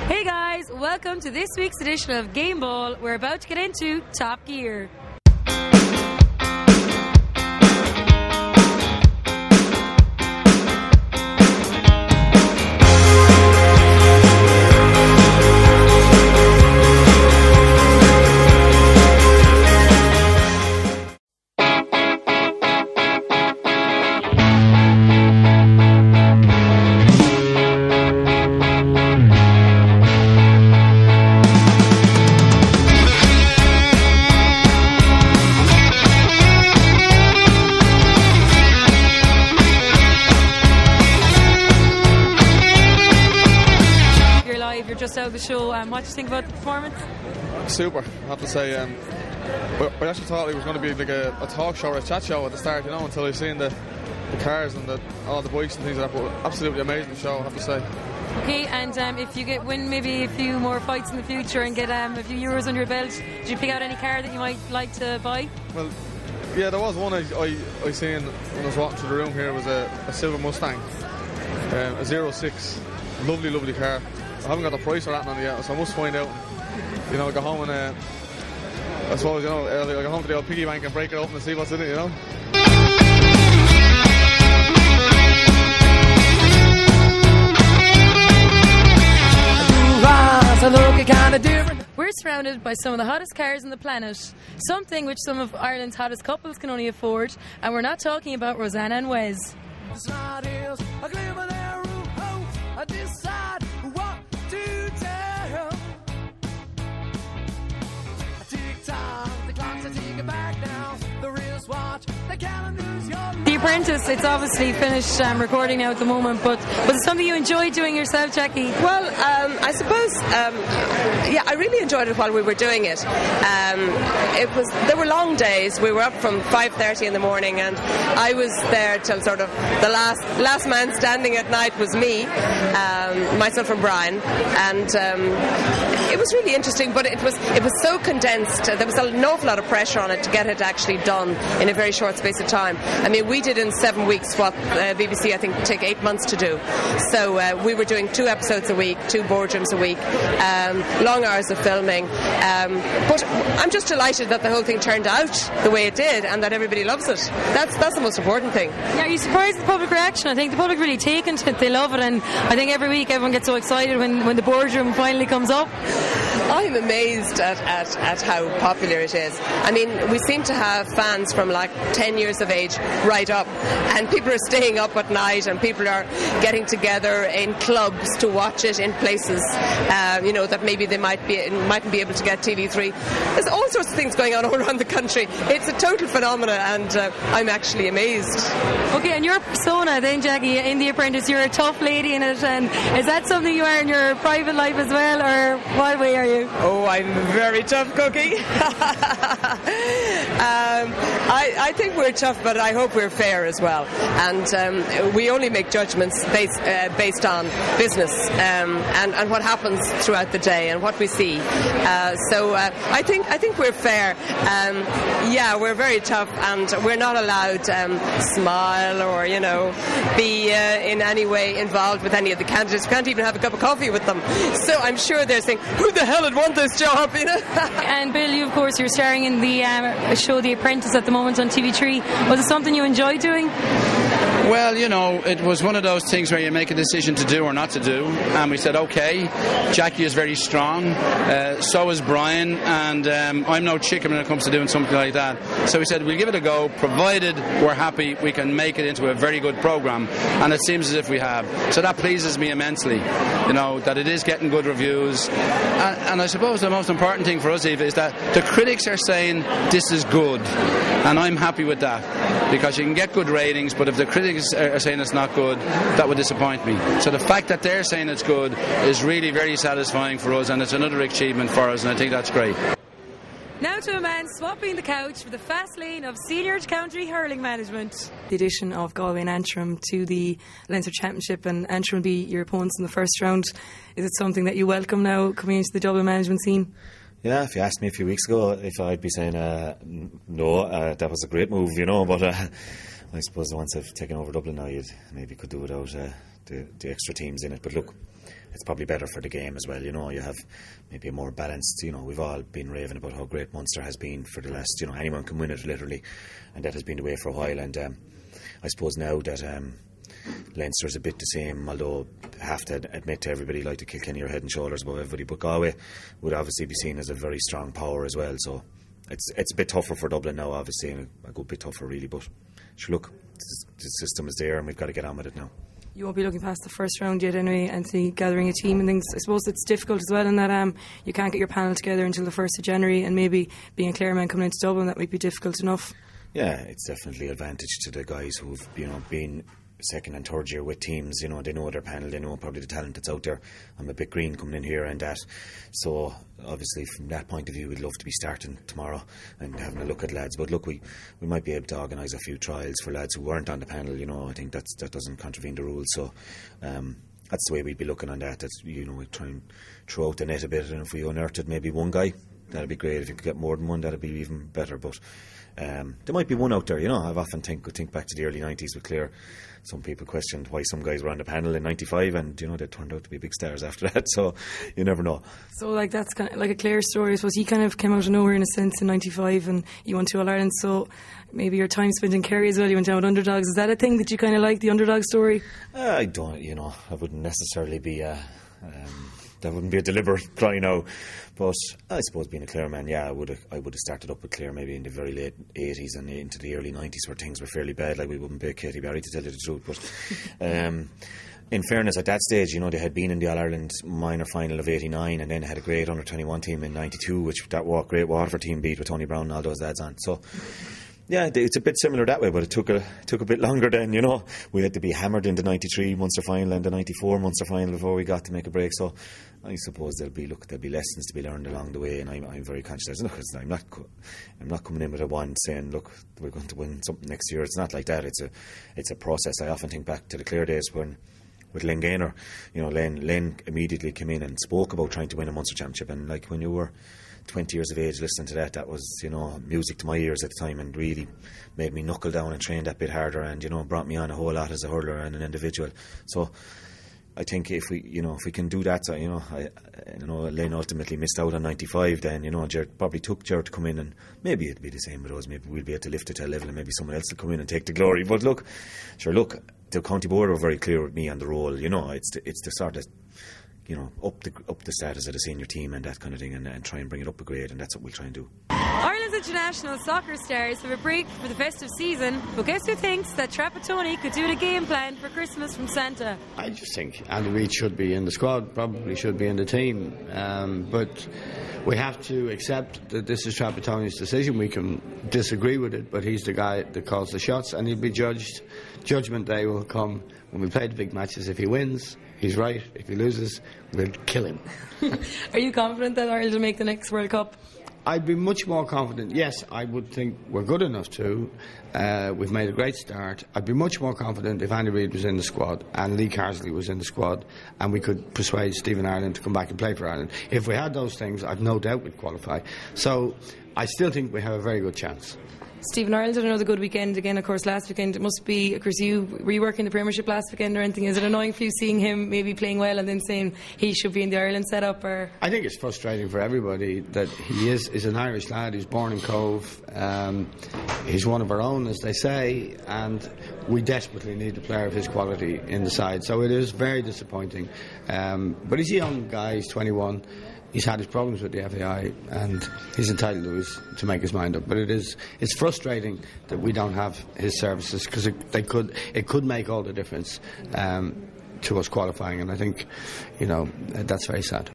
Hey guys, welcome to this week's edition of Game Ball. We're about to get into Top Gear. Just out of the show, what do you think about the performance? Super, I have to say. We actually thought it was going to be like a talk show or a chat show at the start, until I seen the cars and all the bikes and things like that. But absolutely amazing show, I have to say. Okay, and if you win maybe a few more fights in the future and get a few euros under your belt, did you pick out any car that you might like to buy? Well, yeah, there was one I seen when I was walking through the room here. It was a silver Mustang, a 06, lovely car. I haven't got the price or that on it yet, so I must find out. Go home and I suppose I'll go home to the old piggy bank and break it open and see what's in it. We're surrounded by some of the hottest cars on the planet, something which some of Ireland's hottest couples can only afford, and we're not talking about Rosanna and Wes. The Apprentice, it's obviously finished recording now at the moment, but was it something you enjoyed doing yourself, Jackie? Well, I suppose, I really enjoyed it while we were doing it. There were long days. We were up from 5:30 in the morning, and I was there till sort of the last man standing at night was me, myself and Brian, and it was really interesting. But it was so condensed. There was an awful lot of pressure on it to get it actually done in a very short space of time. I mean, we did in 7 weeks what BBC I think take 8 months to do. So we were doing 2 episodes a week, 2 boardrooms a week, long hours of filming. But I'm just delighted that the whole thing turned out the way it did and that everybody loves it. That's the most important thing. Yeah, are you surprised at the public reaction? I think the public really taken to it. They love it, and I think every week everyone gets so excited when the boardroom finally comes up. I'm amazed at how popular it is. I mean, we seem to have fans from like 10 years of age right up, and people are staying up at night, and people are getting together in clubs to watch it in places that maybe they mightn't be able to get TV3. There's all sorts of things going on all around the country. It's a total phenomenon, and I'm actually amazed. Okay, and your persona then, Jackie, in The Apprentice, you're a tough lady in it, and is that something you are in your private life as well, or what way are you? Oh, I'm a very tough cookie. I think we're tough, but I hope we're fair as well. And we only make judgments based on business and what happens throughout the day and what we see. So I think we're fair. We're very tough, and we're not allowed smile or be in any way involved with any of the candidates. We can't even have a cup of coffee with them. So I'm sure they're saying, who the hell would want this job? And Bill, you of course, you're starring in the show The Apprentice at the moment on TV3. Was it something you enjoyed doing? Well, it was one of those things where you make a decision to do or not to do, and we said, okay, Jackie is very strong, so is Brian, and I'm no chicken when it comes to doing something like that. So we said, we'll give it a go, provided we're happy we can make it into a very good programme, and it seems as if we have. So that pleases me immensely, that it is getting good reviews, and I suppose the most important thing for us, Eva, is that the critics are saying this is good, and I'm happy with that, because you can get good ratings, but if the critics are saying it's not good, that would disappoint me. So the fact that they're saying it's good is really very satisfying for us, and it's another achievement for us, and I think that's great. Now to a man swapping the couch for the fast lane of senior county hurling management. The addition of Galway and Antrim to the Leinster Championship, and Antrim will be your opponents in the first round. Is it something that you welcome now coming into the Dublin management scene? Yeah, if you asked me a few weeks ago, if I'd be saying no, that was a great move, but I suppose once I've taken over Dublin now, you maybe could do without the extra teams in it. But look, it's probably better for the game as well. You know, you have maybe a more balanced. You know, we've all been raving about how great Munster has been for the last. You know, anyone can win it literally, and that has been the way for a while. And I suppose now that Leinster's a bit the same, although I have to admit to everybody, like, the Kilkenny are head and shoulders above everybody, but Galway would obviously be seen as a very strong power as well. So it's a bit tougher for Dublin now, obviously, and a good bit tougher really. But sure, look, the system is there, and we've got to get on with it now. You won't be looking past the first round yet anyway, and gathering a team and things. I suppose it's difficult as well in that you can't get your panel together until the 1st of January, and maybe being a Clare man coming into Dublin, that might be difficult enough. Yeah, it's definitely an advantage to the guys who've, you know, been second and third year with teams. You know, they know their panel, they know probably the talent that's out there. I'm a bit green coming in here and that, so obviously from that point of view we'd love to be starting tomorrow and having a look at lads. But look, we might be able to organise a few trials for lads who weren't on the panel. You know, I think that doesn't contravene the rules, so that's the way we'd be looking on that. You know, we try and throw out the net a bit, and if we unearthed maybe one guy, that'd be great. If you could get more than one, that'd be even better. But there might be one out there. You know, I've often think back to the early 90s with Clare. Some people questioned why some guys were on the panel in 95, and, you know, they turned out to be big stars after that, so you never know. So, like, that's kind of like a Clare story. I suppose he kind of came out of nowhere in a sense in 95, and you won 2 All-Ireland, so maybe your time spent in Kerry as well, you went down with underdogs. Is that a thing that you kind of like, the underdog story? I don't, you know, I wouldn't necessarily be that wouldn't be a deliberate cry now, but I suppose being a Clare man, yeah, I would have started up with Clare maybe in the very late 80s and into the early 90s where things were fairly bad. Like, we wouldn't be Katie Barry, to tell you the truth, but in fairness, at that stage, you know, they had been in the All-Ireland minor final of 89 and then had a great under-21 team in 92, which that great Waterford team beat with Tony Brown and all those lads on. So yeah, it's a bit similar that way, but it took a bit longer then, you know. We had to be hammered in the 93 Munster final and the 94 Munster final before we got to make a break. So I suppose there'll be lessons to be learned along the way, and I'm very conscious. Look, I'm not coming in with a wand saying, look, we're going to win something next year. It's not like that. It's a process. I often think back to the Clare days when, with Len Gaynor, you know, Len immediately came in and spoke about trying to win a Munster Championship, and like, when you were 20 years of age listening to that was, you know, music to my ears at the time, and really made me knuckle down and train that bit harder, and, you know, brought me on a whole lot as a hurler and an individual. So I think if we can do that, you know, I know Len ultimately missed out on 95 then, you know. Jared probably took Jared to come in, and maybe it'd be the same with us. Maybe we'll be able to lift it to a level and maybe someone else will come in and take the glory. But look, the County Board were very clear with me on the role. You know, it's the sort of, you know, up the status of the senior team and that kind of thing, and try and bring it up a grade, and that's what we'll try and do. Ireland's international soccer stars have a break for the festive season, but guess who thinks that Trapattoni could do the game plan for Christmas from Santa? I just think Andy Reid should be in the squad, probably should be in the team, but we have to accept that this is Trapattoni's decision. We can disagree with it, but he's the guy that calls the shots, and he'll be judged. Judgment day will come when we play the big matches. If he wins, he's right. If he loses, we'll kill him. Are you confident that Ireland will make the next World Cup? I'd be much more confident. Yes, I would think we're good enough to. We've made a great start. I'd be much more confident if Andy Reid was in the squad and Lee Carsley was in the squad, and we could persuade Stephen Ireland to come back and play for Ireland. If we had those things, I've no doubt we'd qualify. So I still think we have a very good chance. Stephen Ireland had another good weekend again, of course, last weekend. It must be, of course, were you working the Premiership last weekend or anything? Is it annoying for you seeing him maybe playing well and then saying he should be in the Ireland setup? Or I think it's frustrating for everybody that he is an Irish lad. He's born in Cove. He's one of our own, as they say, and we desperately need a player of his quality in the side. So it is very disappointing. But he's a young guy. He's 21. He's had his problems with the FAI, and he's entitled to make his mind up. But it's frustrating that we don't have his services, because it could make all the difference to us qualifying, and I think, you know, that's very sad.